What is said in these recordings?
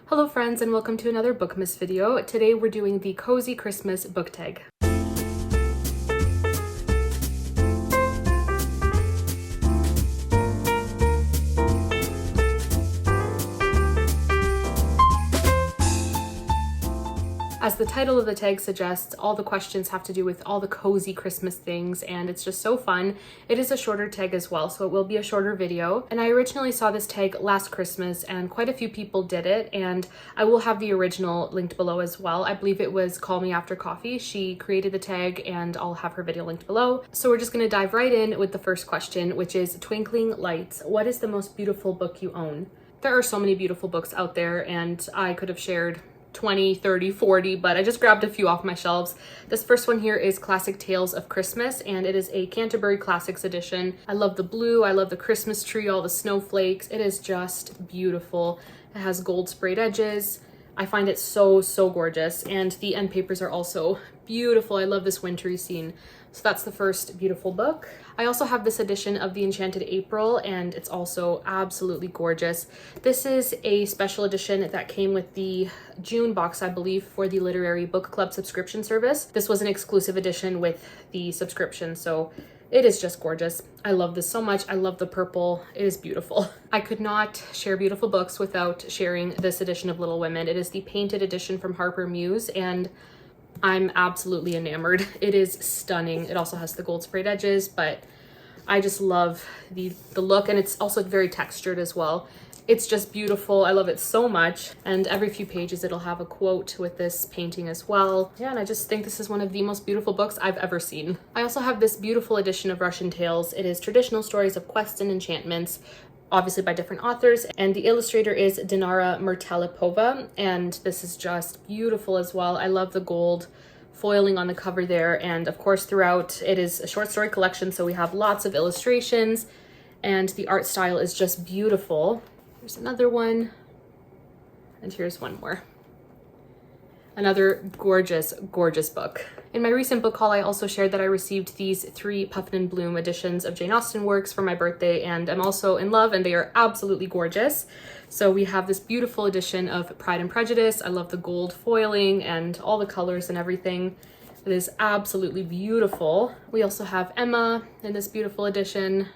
Hello friends and welcome to another Bookmas video. Today we're doing the Cozy Christmas book tag. As the title of the tag suggests, all the questions have to do with all the cozy Christmas things, and it's just so fun. It is a shorter tag as well, so it will be a shorter video. And I originally saw this tag last Christmas, and quite a few people did it, and I will have the original linked below as well. I believe it was Call Me After Coffee. She created the tag, and I'll have her video linked below. So we're just gonna dive right in with the first question, which is Twinkling Lights. What is the most beautiful book you own? There are so many beautiful books out there, and I could have shared 20, 30, 40, but I just grabbed a few off my shelves. This first one here is Classic Tales of Christmas, and it is a Canterbury Classics edition. I love the blue, I love the Christmas tree, all the snowflakes. It is just beautiful. It has gold sprayed edges. I find it so gorgeous, and the end papers are also beautiful. I love this wintry scene. So that's the first beautiful book. I also have this edition of The Enchanted April, and it's also absolutely gorgeous. This is a special edition that came with the June box, I believe, for the Literary Book Club subscription service. This was an exclusive edition with the subscription, so it is just gorgeous. I love this so much. I love the purple. It is beautiful. I could not share beautiful books without sharing this edition of Little Women. It is the painted edition from Harper Muse, and I'm absolutely enamored. It is stunning. It also has the gold sprayed edges, but I just love the look, and it's also very textured as well. It's just beautiful. I love it so much. And every few pages it'll have a quote with this painting as well. Yeah, and I just think this is one of the most beautiful books I've ever seen. I also have this beautiful edition of Russian Tales. It is traditional stories of quests and enchantments, obviously by different authors, and the illustrator is Dinara Mertelipova, and this is just beautiful as well. I love the gold foiling on the cover there, and of course throughout it is a short story collection, so we have lots of illustrations, and the art style is just beautiful. Here's another one, and here's one more. Another gorgeous book. In my recent book haul, I also shared that I received these 3 Puffin & Bloom editions of Jane Austen works for my birthday, and I'm also in love, and they are absolutely gorgeous. So we have this beautiful edition of Pride and Prejudice. I love the gold foiling and all the colors and everything. It is absolutely beautiful. We also have Emma in this beautiful edition.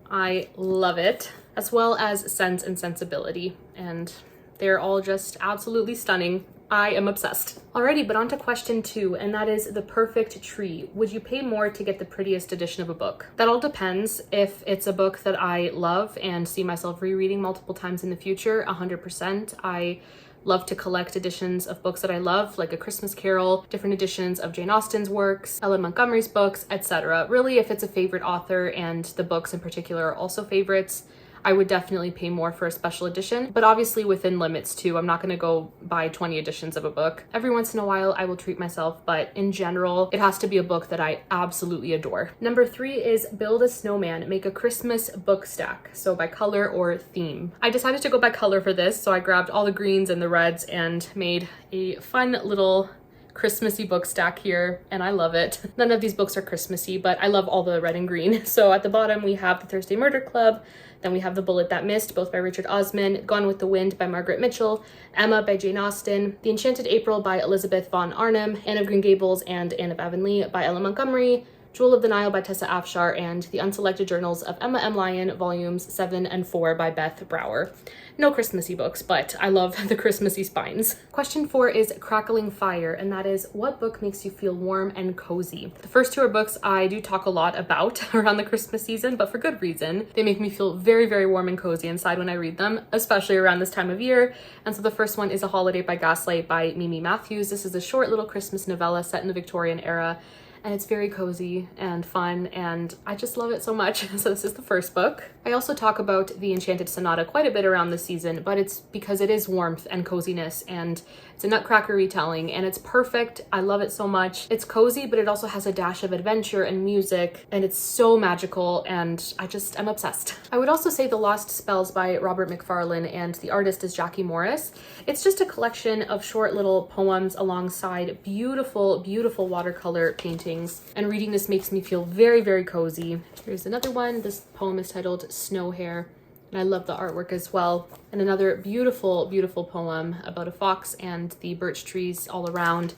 I love it, as well as Sense and Sensibility, and they're all just absolutely stunning. I am obsessed. Alrighty, but on to question 2, and that is the perfect tree. Would you pay more to get the prettiest edition of a book? That all depends. If it's a book that I love and see myself rereading multiple times in the future, 100%. I love to collect editions of books that I love, like A Christmas Carol, different editions of Jane Austen's works, Ellen Montgomery's books, etc. Really, if it's a favorite author and the books in particular are also favorites, I would definitely pay more for a special edition, but obviously within limits too. I'm not going to go buy 20 editions of a book. Every once in a while I will treat myself, but in general, it has to be a book that I absolutely adore. Number 3 is Build a Snowman, Make a Christmas Book Stack. So by color or theme. I decided to go by color for this, so I grabbed all the greens and the reds and made a fun little Christmassy book stack here, and I love it. None of these books are Christmassy, but I love all the red and green. So at the bottom we have The Thursday Murder Club, then we have The Bullet That Missed, both by Richard Osman, Gone with the Wind by Margaret Mitchell, Emma by Jane Austen, The Enchanted April by Elizabeth von Arnim, Anne of Green Gables and Anne of Avonlea by Ellen Montgomery, Jewel of the Nile by Tessa Afshar, and The Unselected Journals of Emma M. Lyon, volumes 7 and 4 by Beth Brower. No Christmassy books, but I love the Christmassy spines. Question 4 is Crackling Fire, and that is, what book makes you feel warm and cozy? The first 2 are books I do talk a lot about around the Christmas season, but for good reason. They make me feel very warm and cozy inside when I read them, especially around this time of year. And so the first one is A Holiday by Gaslight by Mimi Matthews. This is a short little Christmas novella set in the Victorian era, and it's very cozy and fun, and I just love it so much. So this is the first book. I also talk about The Enchanted Sonata quite a bit around this season, but it's because it is warmth and coziness, and it's a Nutcracker retelling, and it's perfect. I love it so much. It's cozy, but it also has a dash of adventure and music, and it's so magical, and I'm obsessed. I would also say The Lost Spells by Robert Macfarlane, and the artist is Jackie Morris. It's just a collection of short little poems alongside beautiful watercolor paintings, and reading this makes me feel very cozy. Here's another one. This poem is titled Snow Hare. And I love the artwork as well. And another beautiful, beautiful poem about a fox and the birch trees all around.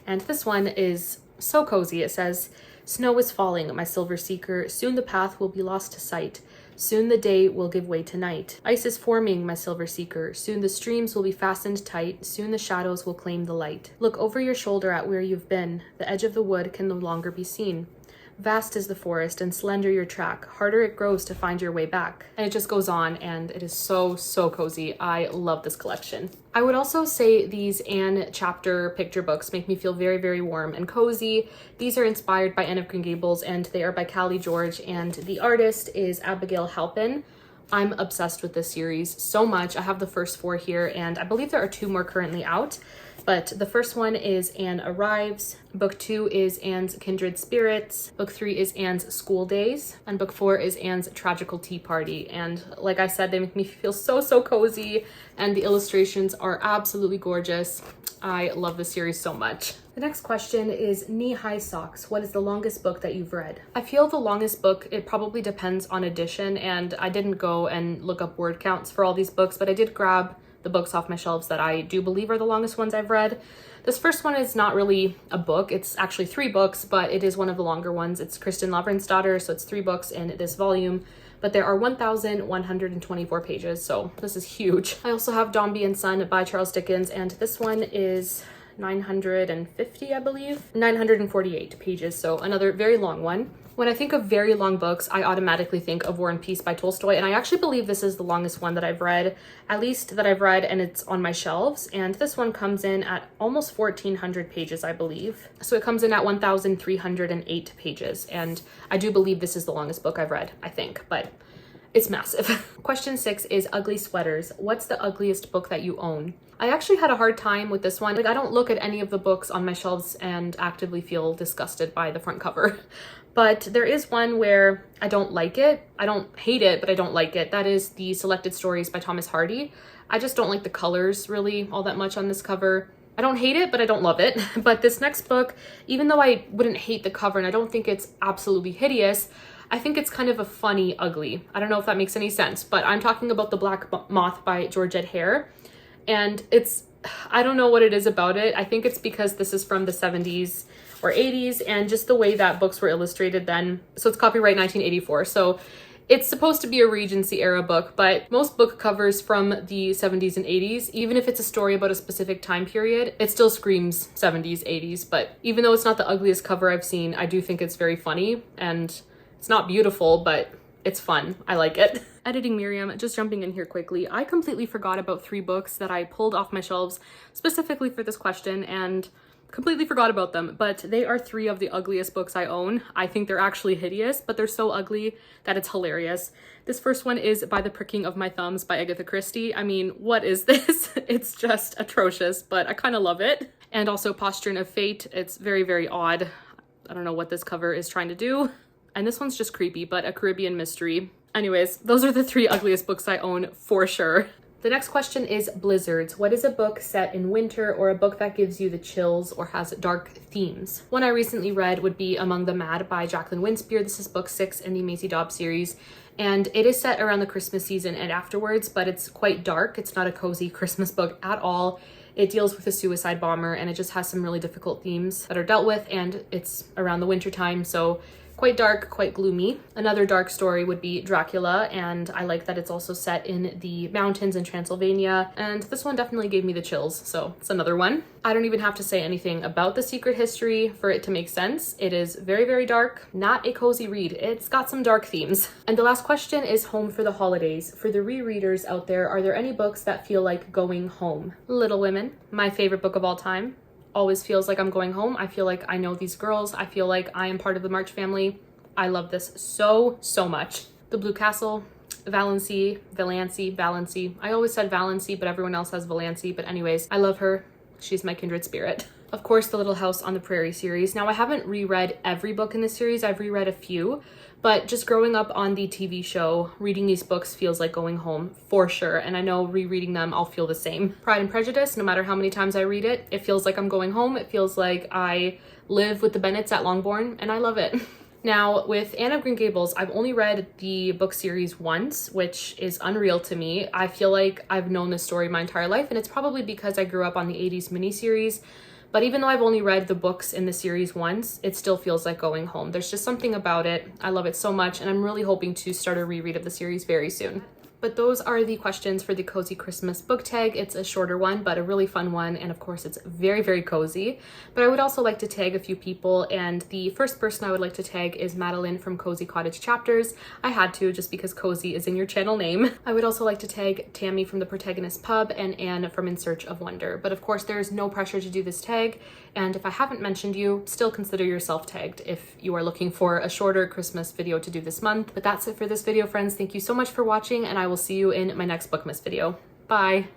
And this one is so cozy. It says, "Snow is falling, my silver seeker. Soon the path will be lost to sight. Soon the day will give way to night. Ice is forming, my silver seeker. Soon the streams will be fastened tight. Soon the shadows will claim the light. Look over your shoulder at where you've been. The edge of the wood can no longer be seen. Vast is the forest and slender your track. Harder it grows to find your way back." And it just goes on, and it is so, so cozy. I love this collection. I would also say these Anne chapter picture books make me feel very, very warm and cozy. These are inspired by Anne of Green Gables, and they are by Callie George, and the artist is Abigail Halpin. I'm obsessed with this series so much. I have the first 4 here, and I believe there are 2 more currently out. But the first one is Anne Arrives. Book 2 is Anne's Kindred Spirits. Book 3 is Anne's School Days. And book 4 is Anne's Tragical Tea Party. And like I said, they make me feel so, so cozy. And the illustrations are absolutely gorgeous. I love this series so much. The next question is knee-high socks. What is the longest book that you've read? I feel the longest book, it probably depends on edition. And I didn't go and look up word counts for all these books, but I did grab the books off my shelves that I do believe are the longest ones I've read. This first one is not really a book. It's actually 3 books, but it is one of the longer ones. It's Kristen Lavransdatter, so it's 3 books in this volume, but there are 1,124 pages, so this is huge. I also have Dombey and Son by Charles Dickens, and this one is 950, I believe. 948 pages, so another very long one. When I think of very long books, I automatically think of War and Peace by Tolstoy, and I actually believe this is the longest one that I've read, at least that I've read, and it's on my shelves. And this one comes in at almost 1,400 pages, I believe. So it comes in at 1,308 pages, and I do believe this is the longest book I've read, I think, but it's massive. Question 6 is ugly sweaters. What's the ugliest book that you own? I actually had a hard time with this one. Like, I don't look at any of the books on my shelves and actively feel disgusted by the front cover. But there is one where I don't like it. I don't hate it, but I don't like it. That is the Selected Stories by Thomas Hardy. I just don't like the colors really all that much on this cover. I don't hate it, but I don't love it. But this next book, even though I wouldn't hate the cover and I don't think it's absolutely hideous, I think it's kind of a funny ugly. I don't know if that makes any sense, but I'm talking about The Black Moth by Georgette Hare. And I don't know what it is about it. I think it's because this is from the 70s or 80s and just the way that books were illustrated then. So it's copyright 1984. So it's supposed to be a Regency era book, but most book covers from the 70s and 80s, even if it's a story about a specific time period, it still screams 70s, 80s. But even though it's not the ugliest cover I've seen, I do think it's very funny, and it's not beautiful, but it's fun. I like it. Editing Miriam, just jumping in here quickly. I completely forgot about 3 books that I pulled off my shelves specifically for this question and completely forgot about them, but they are 3 of the ugliest books I own. I think they're actually hideous, but they're so ugly that it's hilarious. This first one is By the Pricking of My Thumbs by Agatha Christie. I mean, what is this? It's just atrocious, but I kind of love it. And also Postern of Fate. It's very, very odd. I don't know what this cover is trying to do. And this one's just creepy, but a Caribbean mystery. Anyways, those are the 3 ugliest books I own for sure. The next question is blizzards. What is a book set in winter or a book that gives you the chills or has dark themes? One I recently read would be Among the Mad by Jacqueline Winspear. This is book 6 in the Maisie Dobbs series. And it is set around the Christmas season and afterwards, but it's quite dark. It's not a cozy Christmas book at all. It deals with a suicide bomber and it just has some really difficult themes that are dealt with, and it's around the winter time, so quite dark, quite gloomy. Another dark story would be Dracula, and I like that it's also set in the mountains in Transylvania, and this one definitely gave me the chills, so it's another one. I don't even have to say anything about the secret history for it to make sense. It is very, very dark, not a cozy read. It's got some dark themes. And the last question is home for the holidays. For the rereaders out there, are there any books that feel like going home? Little Women, my favorite book of all time. Always feels like I'm going home. I feel like I know these girls. I feel like I am part of the March family. I love this so, so much. The Blue Castle, Valancy. I always said Valancy, but everyone else has Valancy. But anyways, I love her. She's my kindred spirit. Of course, the Little House on the Prairie series. Now, I haven't reread every book in this series. I've reread a few, but just growing up on the TV show, reading these books feels like going home for sure. And I know rereading them, I'll feel the same. Pride and Prejudice, no matter how many times I read it, it feels like I'm going home. It feels like I live with the Bennets at Longbourn, and I love it. Now, with Anne of Green Gables, I've only read the book series once, which is unreal to me. I feel like I've known this story my entire life, and it's probably because I grew up on the 80s miniseries. But even though I've only read the books in the series once, it still feels like going home. There's just something about it. I love it so much, and I'm really hoping to start a reread of the series very soon. But those are the questions for the Cozy Christmas book tag. It's a shorter one, but a really fun one. And of course, it's very, very cozy. But I would also like to tag a few people. And the first person I would like to tag is Madeline from Cozy Cottage Chapters. I had to, just because cozy is in your channel name. I would also like to tag Tammy from the Protagonist Pub and Anne from In Search of Wonder. But of course, there is no pressure to do this tag. And if I haven't mentioned you, still consider yourself tagged if you are looking for a shorter Christmas video to do this month. But that's it for this video, friends. Thank you so much for watching, and I will see you in my next Bookmas video. Bye!